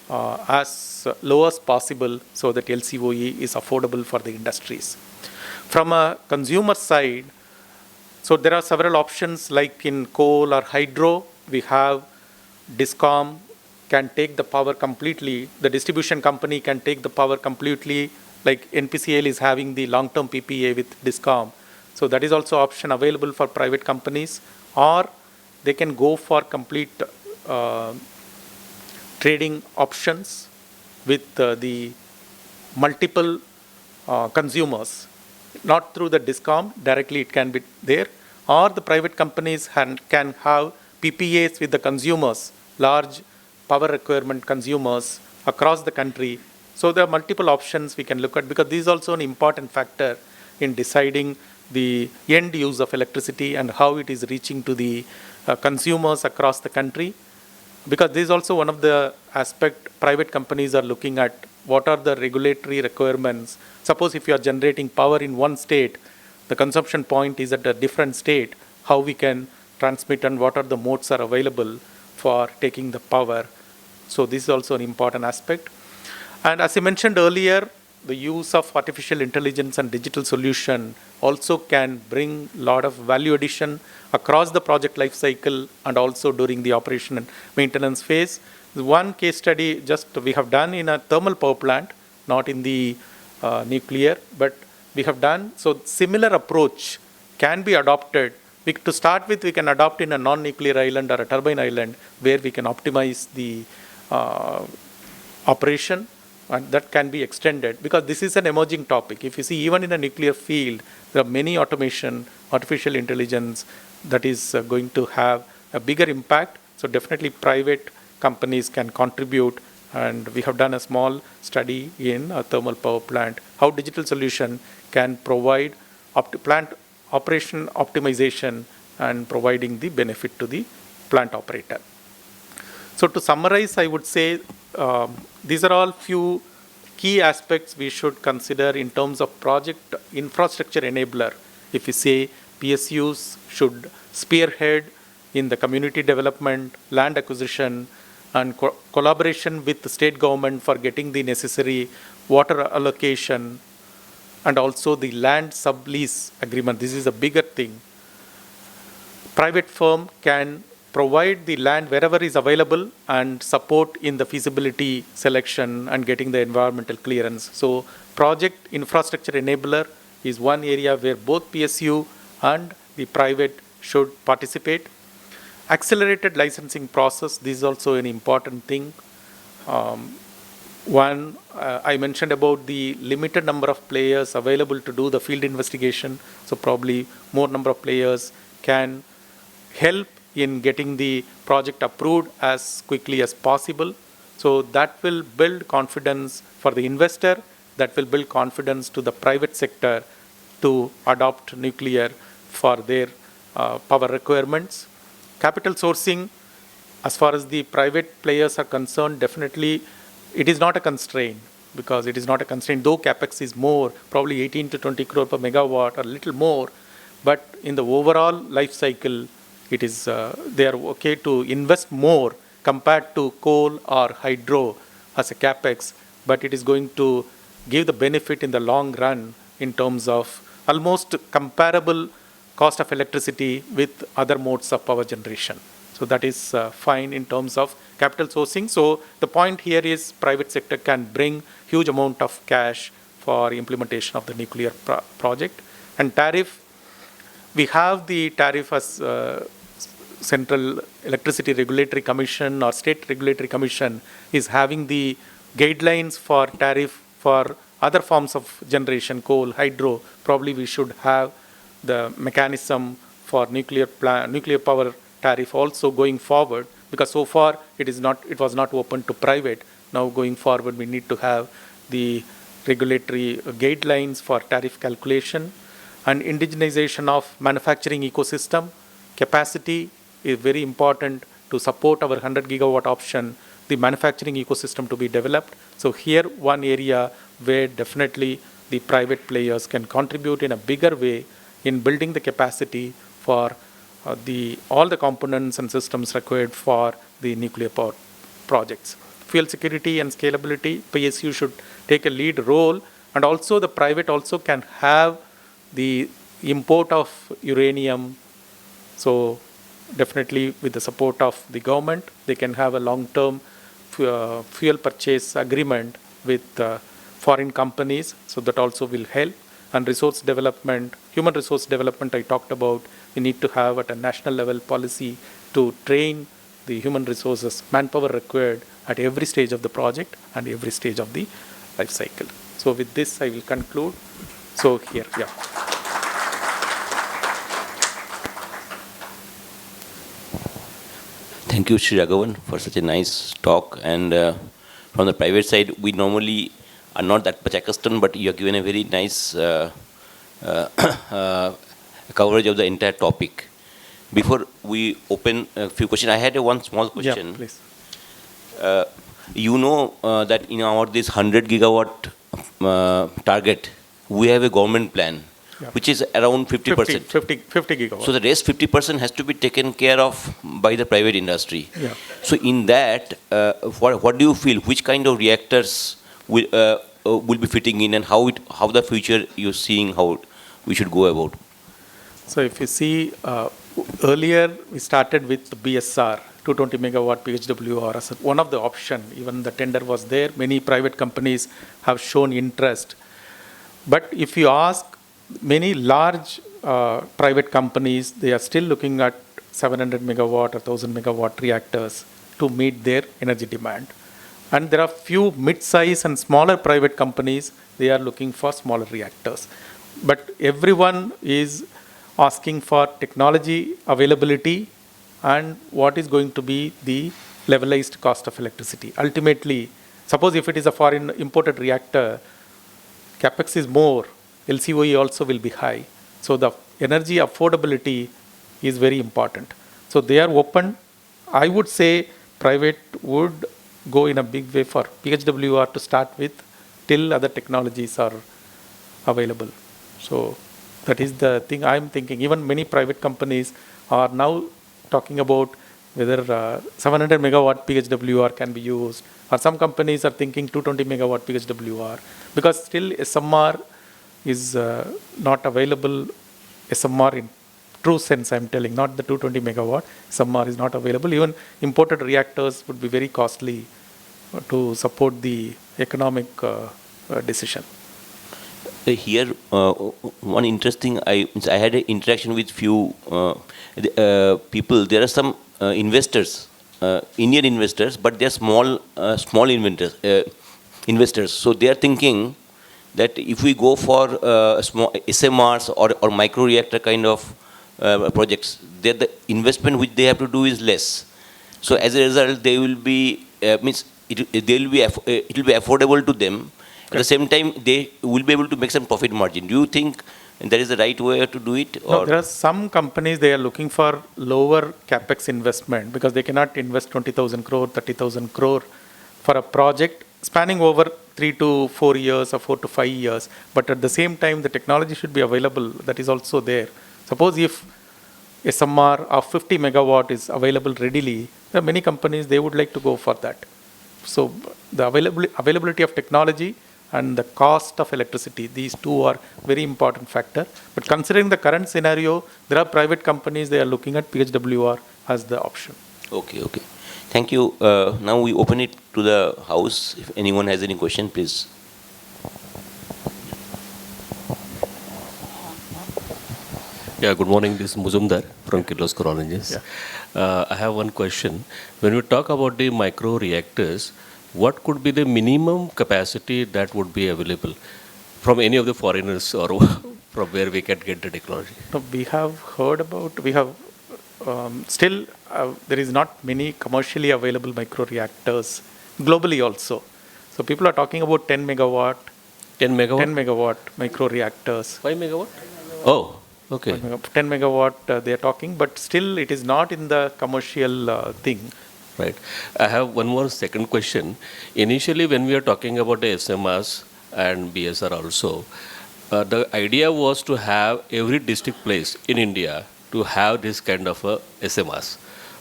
as low as possible so that LCOE is affordable for the industries. From a consumer side, so there are several options, like in coal or hydro. We have DISCOM can take the power completely. The distribution company can take the power completely, like NPCL is having the long-term PPA with DISCOM. So that is also option available for private companies, or they can go for complete trading options with the multiple consumers, not through the DISCOM, directly it can be there, or the private companies can have PPAs with the consumers, large power requirement consumers across the country. So there are multiple options we can look at, because this is also an important factor in deciding the end use of electricity and how it is reaching to the consumers across the country. Because this is also one of the aspect private companies are looking at, what are the regulatory requirements. Suppose if you are generating power in one state, the consumption point is at a different state, how we can transmit and what are the modes are available for taking the power. So this is also an important aspect. And as I mentioned earlier, the use of artificial intelligence and digital solution also can bring a lot of value addition across the project life cycle and also during the operation and maintenance phase. One case study just we have done in a thermal power plant, not in the nuclear, but we have done. So similar approach can be adopted. To start with, we can adopt in a non-nuclear island or a turbine island where we can optimize the operation, and that can be extended, because this is an emerging topic. If you see, even in a nuclear field, there are many automation, artificial intelligence that is going to have a bigger impact. So definitely private companies can contribute, and we have done a small study in a thermal power plant, how digital solution can provide plant operation optimization and providing the benefit to the plant operator. So to summarize, I would say these are all few key aspects we should consider in terms of project infrastructure enabler. If we say PSUs should spearhead in the community development, land acquisition, and collaboration with the state government for getting the necessary water allocation, and also the land sublease agreement. This is a bigger thing. Private firm can provide the land wherever is available and support in the feasibility selection and getting the environmental clearance. So project infrastructure enabler is one area where both PSU and the private should participate. Accelerated licensing process, this is also an important thing. I mentioned about the limited number of players available to do the field investigation. So probably more number of players can help in getting the project approved as quickly as possible. So that will build confidence for the investor, that will build confidence to the private sector to adopt nuclear for their power requirements. Capital sourcing, as far as the private players are concerned, definitely it is not a constraint, because it is not a constraint, though capex is more, probably 18 to 20 crore per megawatt or a little more, but in the overall life cycle, it is they are okay to invest more compared to coal or hydro as a capex, but it is going to give the benefit in the long run in terms of almost comparable cost of electricity with other modes of power generation. So that is fine in terms of capital sourcing. So the point here is private sector can bring huge amount of cash for implementation of the nuclear project. And tariff, we have the tariff as Central Electricity Regulatory Commission or State Regulatory Commission is having the guidelines for tariff for other forms of generation, coal, hydro. Probably we should have the mechanism for nuclear power tariff also going forward, because so far it was not open to private, Now going forward, we need to have the regulatory guidelines for tariff calculation and indigenization of manufacturing ecosystem. Capacity is very important to support our 100 gigawatt option, the manufacturing ecosystem to be developed. So here one area where definitely the private players can contribute in a bigger way in building the capacity for all the components and systems required for the nuclear power projects. Fuel security and scalability, PSU should take a lead role, and also the private also can have the import of uranium. So definitely with the support of the government, they can have a long-term fuel purchase agreement with foreign companies, so that also will help. And resource development, human resource development I talked about, we need to have at a national level policy to train the human resources, manpower required at every stage of the project and every stage of the life cycle. So with this I will conclude. So here, yeah. Thank you, Shri Raghvan, for such a nice talk. And from the private side, we normally are not that much accustomed, but you have given a very nice coverage of the entire topic. Before we open a few questions, I had one small question. Yeah, please. You know that in our this 100 gigawatt target, we have a government plan, which is around 50%. 50 gigawatts. So the rest 50% has to be taken care of by the private industry. Yeah. So in that, what do you feel? Which kind of reactors will be fitting in, and how the future you're seeing how we should go about? So if you see, earlier we started with the BSR, 220 megawatt PHWR as one of the option. Even the tender was there. Many private companies have shown interest. But if you ask many large private companies, they are still looking at 700 megawatt or 1000 megawatt reactors to meet their energy demand. And there are few mid-size and smaller private companies, they are looking for smaller reactors. But everyone is asking for technology availability and what is going to be the levelized cost of electricity. Ultimately, suppose if it is a foreign imported reactor, capex is more, LCOE also will be high. So the energy affordability is very important. So they are open. I would say private would go in a big way for PHWR to start with till other technologies are available. So that is the thing I'm thinking. Even many private companies are now talking about whether 700 megawatt PHWR can be used, or some companies are thinking 220 megawatt PHWR, because still SMR is not available. SMR in true sense, I'm telling, not the 220 megawatt. SMR is not available. Even imported reactors would be very costly to support the economic decision. Here, one interesting, I had an interaction with few people. There are some investors, Indian investors, but they are small investors. So they are thinking that if we go for small SMRs or micro reactor kind of projects, the investment which they have to do is less. So as a result, they will be it will be affordable to them. At the same time, they will be able to make some profit margin. Do you think that is the right way to do it? Or? No, there are some companies, they are looking for lower capex investment because they cannot invest 20,000 crore, 30,000 crore for a project spanning over 3 to 4 years or 4 to 5 years. But at the same time, the technology should be available. That is also there. Suppose if SMR of 50 megawatt is available readily, there are many companies, they would like to go for that. So the availability of technology and the cost of electricity, these two are very important factor. But considering the current scenario, there are private companies, they are looking at PHWR as the option. Okay. Thank you. Now we open it to the house. If anyone has any question, please. Yeah, good morning. This is Muzumdar from Kirloskar Oranges. Yeah. I have one question. When we talk about the micro reactors, what could be the minimum capacity that would be available from any of the foreigners or from where we can get the technology? No, we have heard about, still there is not many commercially available micro reactors globally also. So people are talking about 10 megawatt, 10 megawatt? 10 megawatt micro reactors. 5 megawatt? Oh, okay. 10 megawatt they are talking, but still it is not in the commercial thing. Right. I have one more second question. Initially, when we are talking about the SMRs and BSR also, the idea was to have every district place in India to have this kind of a SMRs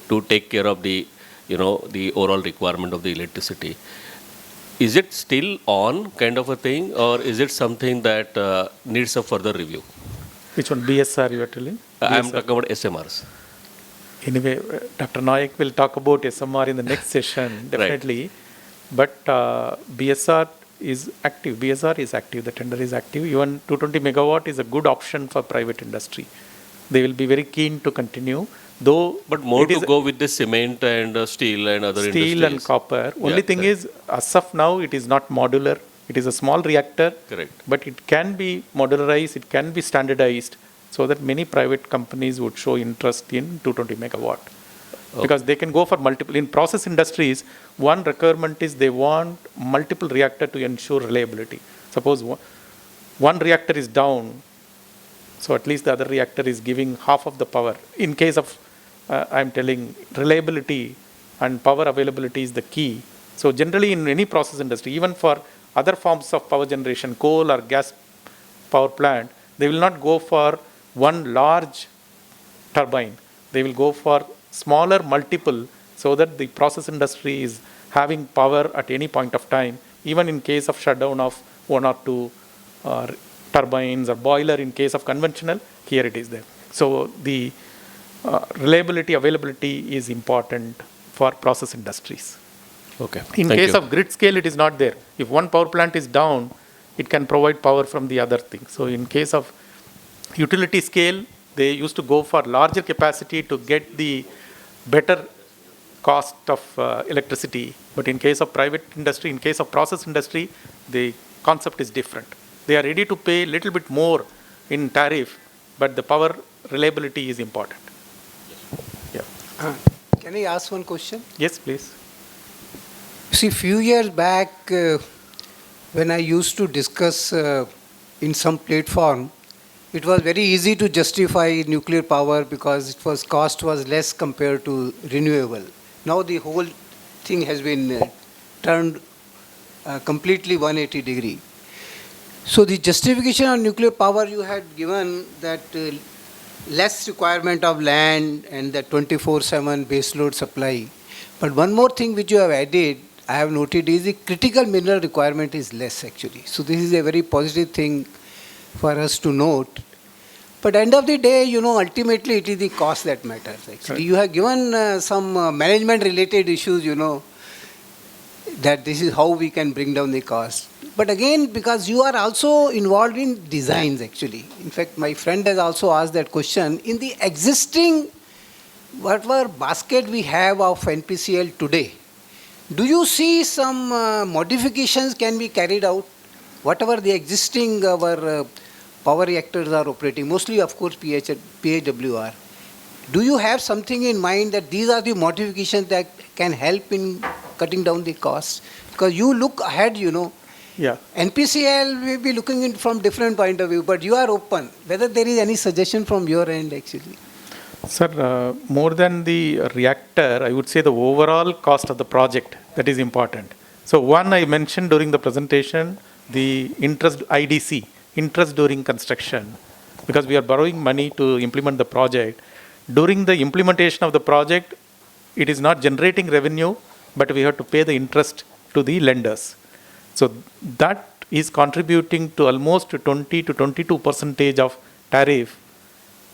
to take care of the, the overall requirement of the electricity. Is it still on kind of a thing, or is it something that needs a further review? Which one, BSR you are telling? I'm BSR. talking about SMRs. Anyway, Dr. Nayak will talk about SMR in the next session, definitely. Right. But BSR is active. BSR is active. The tender is active. Even 220 megawatt is a good option for private industry. They will be very keen to continue. Though, but more to go with the cement and steel and other industries. Steel and copper. Only thing is, as of now, it is not modular. It is a small reactor. Correct. But it can be modularized. It can be standardized, so that many private companies would show interest in 220 megawatt. Okay. Because they can go for multiple. In process industries, one requirement is they want multiple reactor to ensure reliability. Suppose one reactor is down, so at least the other reactor is giving half of the power. In case of, I'm telling, reliability and power availability is the key. So generally in any process industry, even for other forms of power generation, coal or gas power plant, they will not go for one large turbine. They will go for smaller multiple, so that the process industry is having power at any point of time, even in case of shutdown of one or two turbines or boiler. In case of conventional, here it is there. So the reliability, availability is important for process industries. Okay. In case of grid scale, it is not there. If one power plant is down, it can provide power from the other thing. So in case of utility scale, they used to go for larger capacity to get the better cost of electricity. But in case of private industry, in case of process industry, the concept is different. They are ready to pay a little bit more in tariff, but the power reliability is important. Yeah. Can I ask one question? Yes, please. See, few years back, when I used to discuss in some platform, it was very easy to justify nuclear power because cost was less compared to renewable. Now the whole thing has been turned completely 180 degree. So the justification on nuclear power you had given that less requirement of land and the 24/7 baseload supply. But one more thing which you have added, I have noted, is the critical mineral requirement is less actually. So this is a very positive thing for us to note. But end of the day, ultimately it is the cost that matters actually. Right. You have given some management related issues, that this is how we can bring down the cost. But again, because you are also involved in designs actually. In fact, my friend has also asked that question. In the existing, whatever basket we have of NPCL today, do you see some modifications can be carried out? Whatever the existing our power reactors are operating, mostly of course PHWR. Do you have something in mind that these are the modifications that can help in cutting down the costs? Because you look ahead, Yeah. NPCL will be looking in from different point of view, but you are open. Whether there is any suggestion from your end actually? Sir, more than the reactor, I would say the overall cost of the project, that is important. So one I mentioned during the presentation, the interest IDC, interest during construction, because we are borrowing money to implement the project. During the implementation of the project, it is not generating revenue, but we have to pay the interest to the lenders. So that is contributing to almost 20 to 22% of tariff,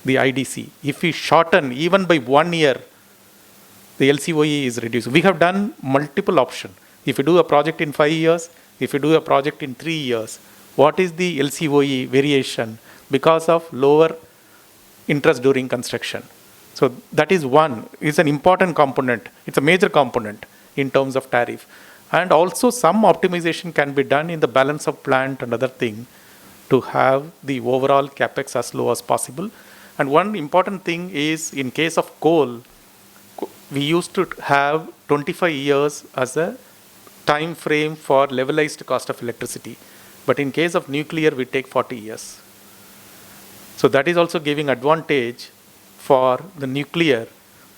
the IDC. If we shorten even by 1 year, the LCOE is reduced. We have done multiple options. If you do a project in 5 years, if you do a project in 3 years, what is the LCOE variation because of lower interest during construction? So that is one. It's an important component. It's a major component in terms of tariff. And also some optimization can be done in the balance of plant and other thing to have the overall capex as low as possible. And one important thing is in case of coal, we used to have 25 years as a time frame for levelized cost of electricity. But in case of nuclear, we take 40 years. So that is also giving advantage for the nuclear.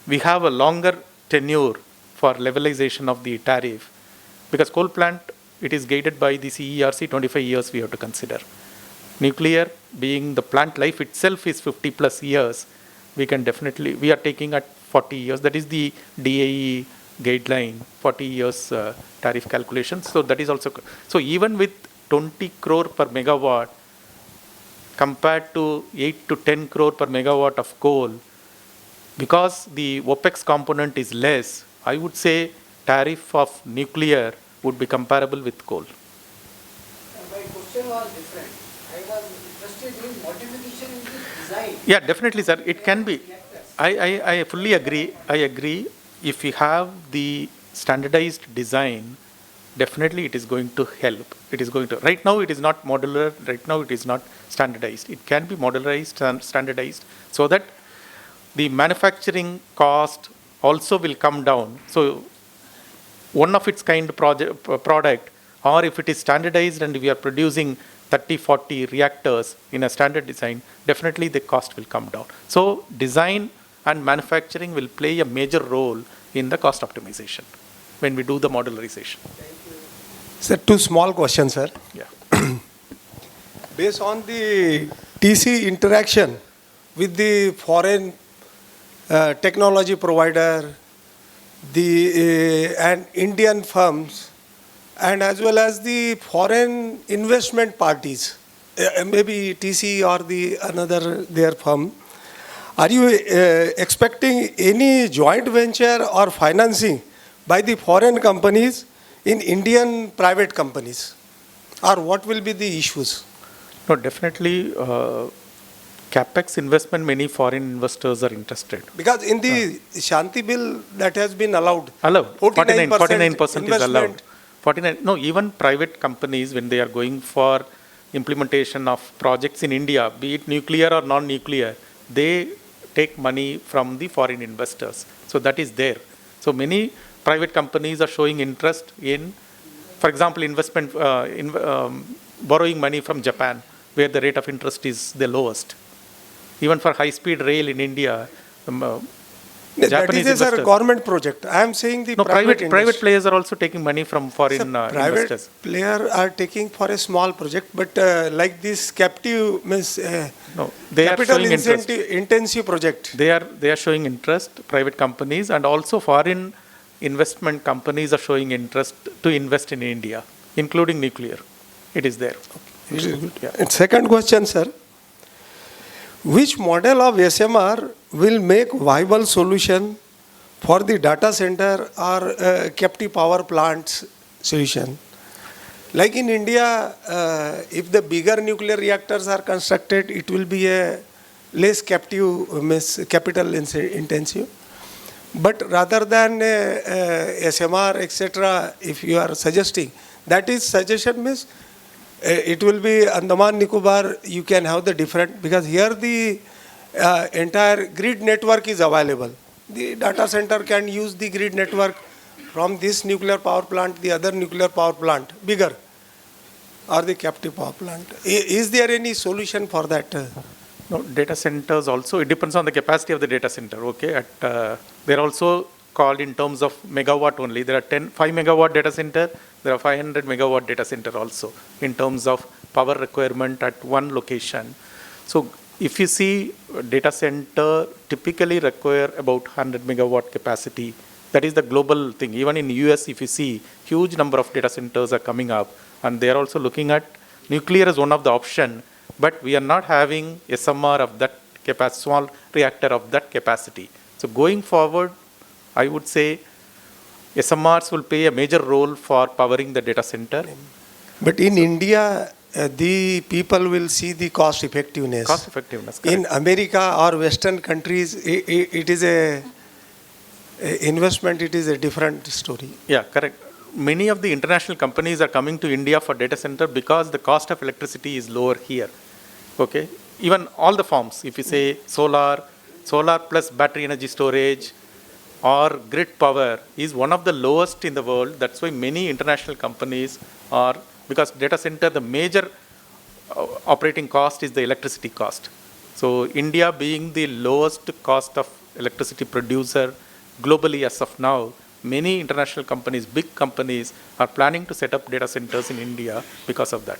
We have a longer tenure for levelization of the tariff, because coal plant, it is gated by the CERC, 25 years we have to consider. Nuclear, being the plant life itself is 50 plus years, we are taking at 40 years. That is the DAE guideline, 40 years tariff calculation. So that is also, so even with 20 crore per megawatt compared to 8 to 10 crore per megawatt of coal, because the OPEX component is less, I would say tariff of nuclear would be comparable with coal. My question was different. I was interested in modification in the design. Yeah, definitely, sir. It can be. I fully agree. I agree. If we have the standardized design, definitely it is going to help. It is going to. Right now it is not modular. Right now it is not standardized. It can be modularized and standardized so that the manufacturing cost also will come down. So one of its kind product, or if it is standardized and we are producing 30, 40 reactors in a standard design, definitely the cost will come down. So design and manufacturing will play a major role in the cost optimization when we do the modularization. Sir, two small questions, sir. Yeah. Based on the TC interaction with the foreign technology provider, the and Indian firms, and as well as the foreign investment parties, maybe TC or the another their firm, are you expecting any joint venture or financing by the foreign companies in Indian private companies, or what will be the issues? No, definitely capex investment, many foreign investors are interested. Because in the Shanti bill that has been allowed, 49% is allowed. investment. 49, no, even private companies, when they are going for implementation of projects in India, be it nuclear or non-nuclear, they take money from the foreign investors. So that is there. So many private companies are showing interest in, for example, investment, borrowing money from Japan, where the rate of interest is the lowest. Even for high-speed rail in India, Japanese that is a investors. Government project. I am saying the No, private industry. players are also taking money from foreign Private investors. players are taking for a small project, but like this captive means No, they are capital showing interest. intensive project. They are showing interest, private companies, and also foreign investment companies are showing interest to invest in India, including nuclear. It is there. Yeah. And second question, sir. Which model of SMR will make viable solution for the data center or captive power plants solution? Like in India, if the bigger nuclear reactors are constructed, it will be a less captive, capital intensive. But rather than SMR, etc., if you are suggesting, that is suggestion means it will be Andaman Nicobar, you can have the different, because here the entire grid network is available. The data center can use the grid network from this nuclear power plant, the other nuclear power plant, bigger, or the captive power plant. Is there any solution for that? No, data centers also, it depends on the capacity of the data center, okay? They're also called in terms of megawatt only. There are 5 megawatt data center, there are 500 megawatt data center also in terms of power requirement at one location. So if you see data center typically require about 100 megawatt capacity. That is the global thing. Even in US, if you see, huge number of data centers are coming up, and they are also looking at nuclear as one of the option, but we are not having SMR of that capacity, small reactor of that capacity. So going forward, I would say SMRs will play a major role for powering the data center. But in India, the people will see the cost effectiveness. Cost effectiveness. In America or Western countries, it is a investment, it is a different story. Yeah, correct. Many of the international companies are coming to India for data center because the cost of electricity is lower here. Okay. Even all the forms, if you say solar plus battery energy storage, or grid power is one of the lowest in the world. That's why many international companies are, because data center, the major operating cost is the electricity cost. So India being the lowest cost of electricity producer globally as of now, many international companies, big companies, are planning to set up data centers in India because of that.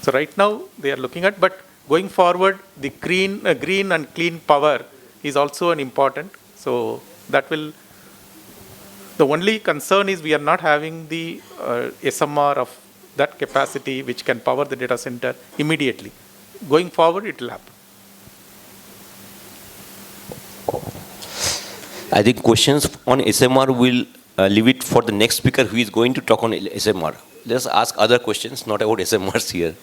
So right now they are looking at, but going forward, the green and clean power is also an important. So that will, the only concern is we are not having the SMR of that capacity which can power the data center immediately. Going forward, it will happen. I think questions on SMR will leave it for the next speaker who is going to talk on SMR. Let's ask other questions, not about SMRs here.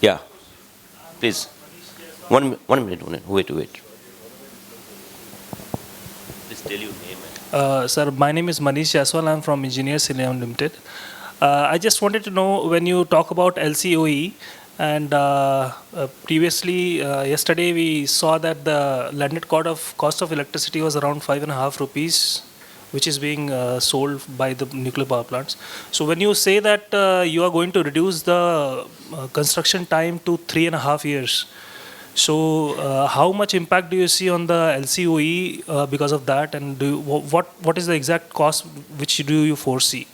Yeah, please. One minute. Wait. Please tell your name. Sir, my name is Manish Jaswal. I'm from Engineers India Limited. I just wanted to know, when you talk about LCOE, and previously, yesterday we saw that the landed cost of electricity was around 5.5 rupees, which is being sold by the nuclear power plants. So when you say that you are going to reduce the construction time to 3.5 years, so how much impact do you see on the LCOE because of that, and what is the exact cost which do you foresee?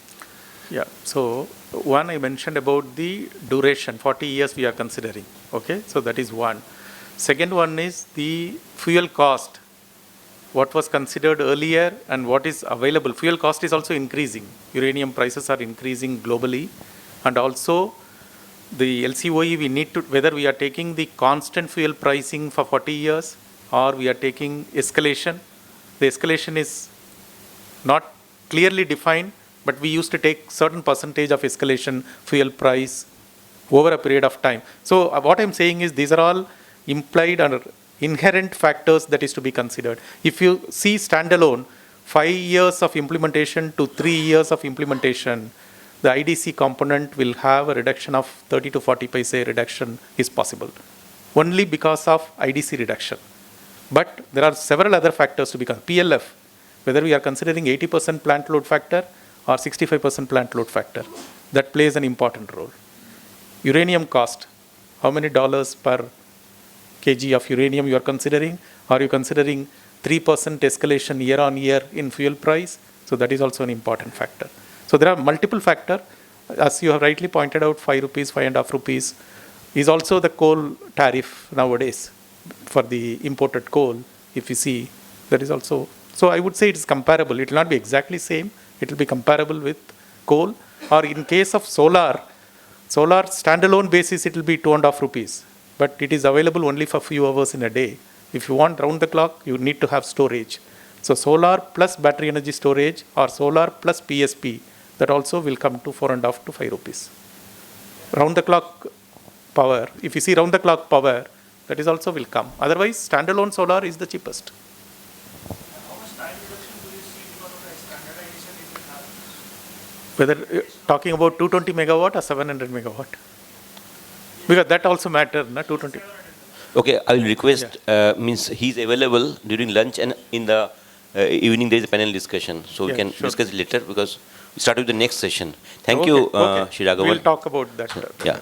Yeah, so one I mentioned about the duration, 40 years we are considering, okay? So that is one. Second one is the fuel cost, what was considered earlier and what is available. Fuel cost is also increasing. Uranium prices are increasing globally, and also the LCOE, we need to, whether we are taking the constant fuel pricing for 40 years or we are taking escalation. The escalation is not clearly defined, but we used to take certain percentage of escalation fuel price over a period of time. So what I'm saying is these are all implied or inherent factors that is to be considered. If you see standalone, 5 years of implementation to 3 years of implementation, the IDC component will have a reduction of 30 to 40 paise reduction is possible, only because of IDC reduction. But there are several other factors to be considered. PLF, whether we are considering 80% plant load factor or 65% plant load factor, that plays an important role. Uranium cost, how many dollars per kg of uranium you are considering? Are you considering 3% escalation year on year in fuel price? So that is also an important factor. So there are multiple factors. As you have rightly pointed out, 5 rupees, 5.5 rupees is also the coal tariff nowadays for the imported coal. If you see, that is also, so I would say it is comparable. It will not be exactly same. It will be comparable with coal, or in case of solar standalone basis, it will be 2.5 rupees, but it is available only for few hours in a day. If you want round the clock, you need to have storage. So solar plus battery energy storage or solar plus PSP, that also will come to 4.5 to 5 rupees. Round the clock power, if you see round the clock power, that is also will come. Otherwise, standalone solar is the cheapest. How much time reduction do you see because of the standardization it will have? Whether talking about 220 megawatt or 700 megawatt, because that also matters, na 220. Okay, I will request, means he's available during lunch, and in the evening there is a panel discussion. So we can discuss it later, because we start with the next session. Thank you, Okay. Shri Raghvan. We'll talk about that. Yeah.